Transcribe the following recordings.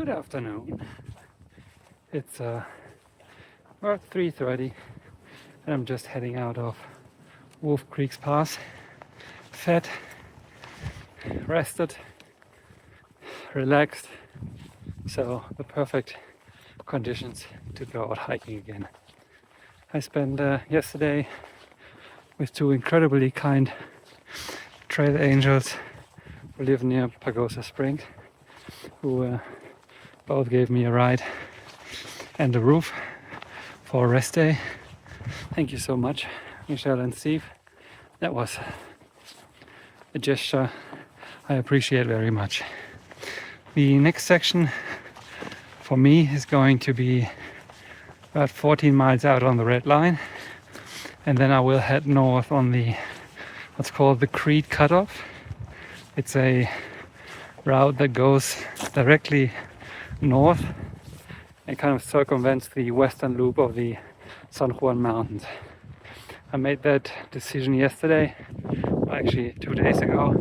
Good afternoon. It's about 3:30 and I'm just heading out of Wolf Creek's Pass. Fed, rested, relaxed, so the perfect conditions to go out hiking again. I spent yesterday with two incredibly kind trail angels who live near Pagosa Springs, who both gave me a ride and a roof for a rest day. Thank you so much, Michelle and Steve. That was a gesture I appreciate very much. The next section for me is going to be about 14 miles out on the red line, and then I will head north on the what's called the Creede cutoff. It's a route that goes directly north and kind of circumvents the western loop of the San Juan mountains. I made that decision yesterday, actually 2 days ago,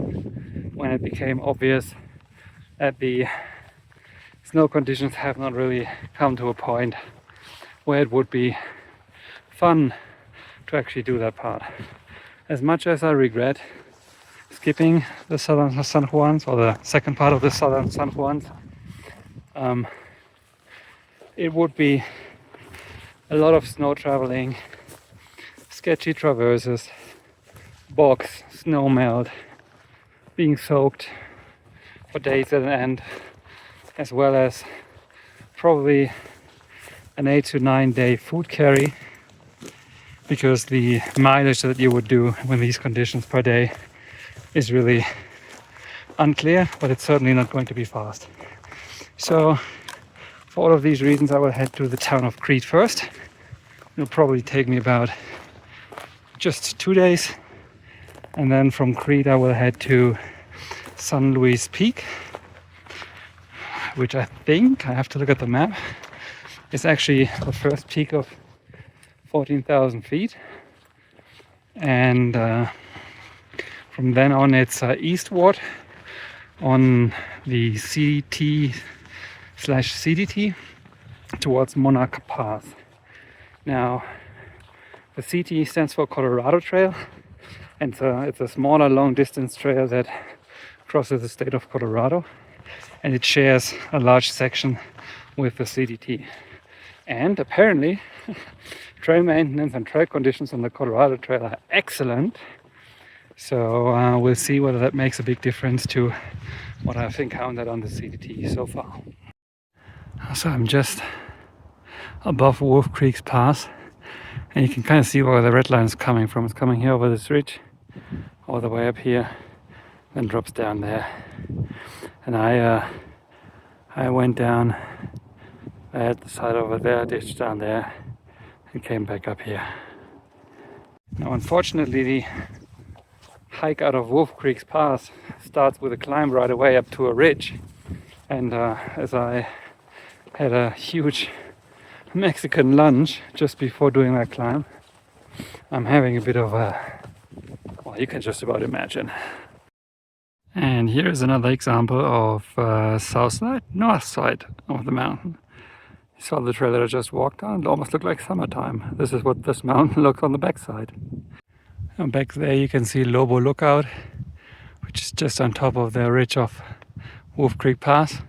when it became obvious that the snow conditions have not really come to a point where it would be fun to actually do that part. As much as I regret skipping the southern San Juans, or the second part of the southern San Juans, it would be a lot of snow traveling, sketchy traverses, bogs, snow melt, being soaked for days at an end, as well as probably an 8 to 9 day food carry, because the mileage that you would do with these conditions per day is really unclear, but it's certainly not going to be fast. So for all of these reasons, I will head to the town of Creede first. It'll probably take me about just 2 days, and then from Creede I will head to San Luis Peak, which I think, I have to look at the map, is actually the first peak of 14,000 feet, and from then on it's eastward on the CT/CDT towards Monarch Pass. Now the CT stands for Colorado Trail, and it's a smaller long distance trail that crosses the state of Colorado, and it shares a large section with the CDT. And apparently trail maintenance and trail conditions on the Colorado Trail are excellent, so we'll see whether that makes a big difference to what I've encountered on the CDT so far. So I'm just above Wolf Creek's Pass, and you can kind of see where the red line is coming from. It's coming here over this ridge, all the way up here, then drops down there. And I went down, I had the side over there, ditched down there, and came back up here. Now unfortunately the hike out of Wolf Creek's Pass starts with a climb right away up to a ridge, and as I had a huge Mexican lunch just before doing that climb, I'm having a bit of a, well, you can just about imagine. And here is another example of north side of the mountain. You saw the trail that I just walked on. It almost looked like summertime. This is what this mountain looks on the backside. And back there you can see Lobo Lookout, which is just on top of the ridge of Wolf Creek Pass.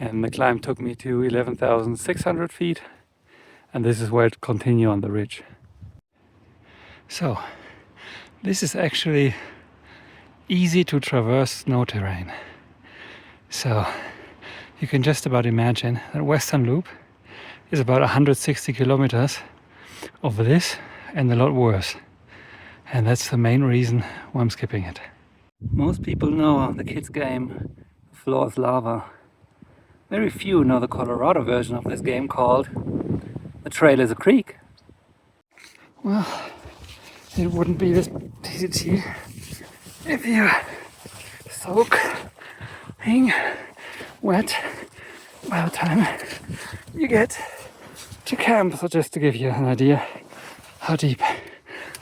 And the climb took me to 11,600 feet, and this is where it continues on the ridge. So this is actually easy to traverse snow terrain. So you can just about imagine that Western Loop is about 160 kilometers of this and a lot worse. And that's the main reason why I'm skipping it. Most people know the kids game Floor is Lava. Very few know the Colorado version of this game called The Trail is a Creek. Well, it wouldn't be this easy if you soaking wet by the time you get to camp. So just to give you an idea how deep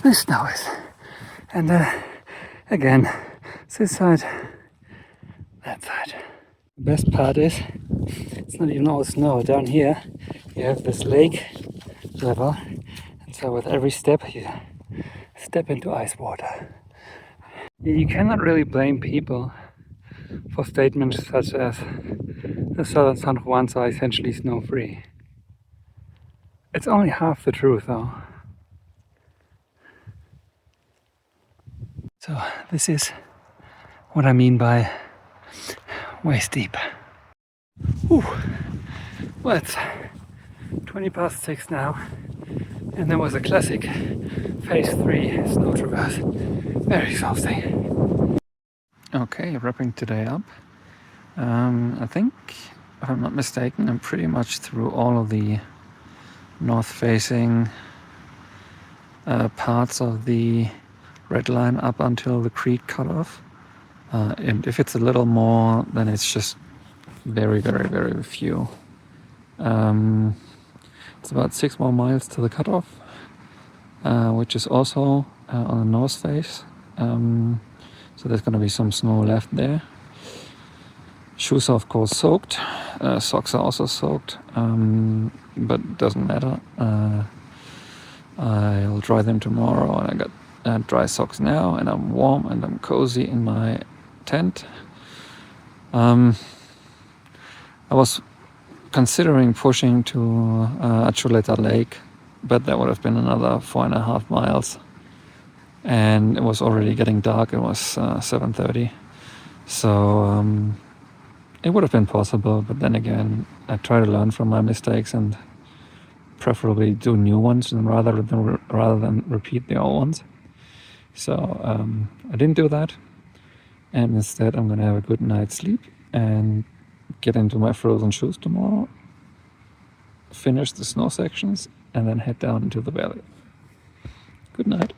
the snow is. And again, this side, that side. The best part is it's not even all snow. Down here you have this lake level, and so with every step you step into ice water. You cannot really blame people for statements such as the southern San Juans are essentially snow-free. It's only half the truth though. So this is what I mean by waist deep. Whew. Well, it's 20 past 6 now, and there was a classic phase 3 snow traverse. Very exhausting. Okay, wrapping today up. I think, if I'm not mistaken, I'm pretty much through all of the north-facing parts of the red line up until the Creede cutoff. And if it's a little more, then it's just very, very, very few. It's about 6 more miles to the cutoff, which is also on the north face. So there's going to be some snow left there. Shoes are of course soaked, socks are also soaked, but it doesn't matter. I'll dry them tomorrow, and I got dry socks now, and I'm warm and I'm cozy in my tent. I was considering pushing to Achuleta Lake, but that would have been another 4.5 miles, and it was already getting dark. It was 7:30, so it would have been possible, but then again, I try to learn from my mistakes and preferably do new ones rather than repeat the old ones. So I didn't do that, and instead I'm gonna have a good night's sleep and get into my frozen shoes tomorrow, finish the snow sections, and then head down into the valley. Good night.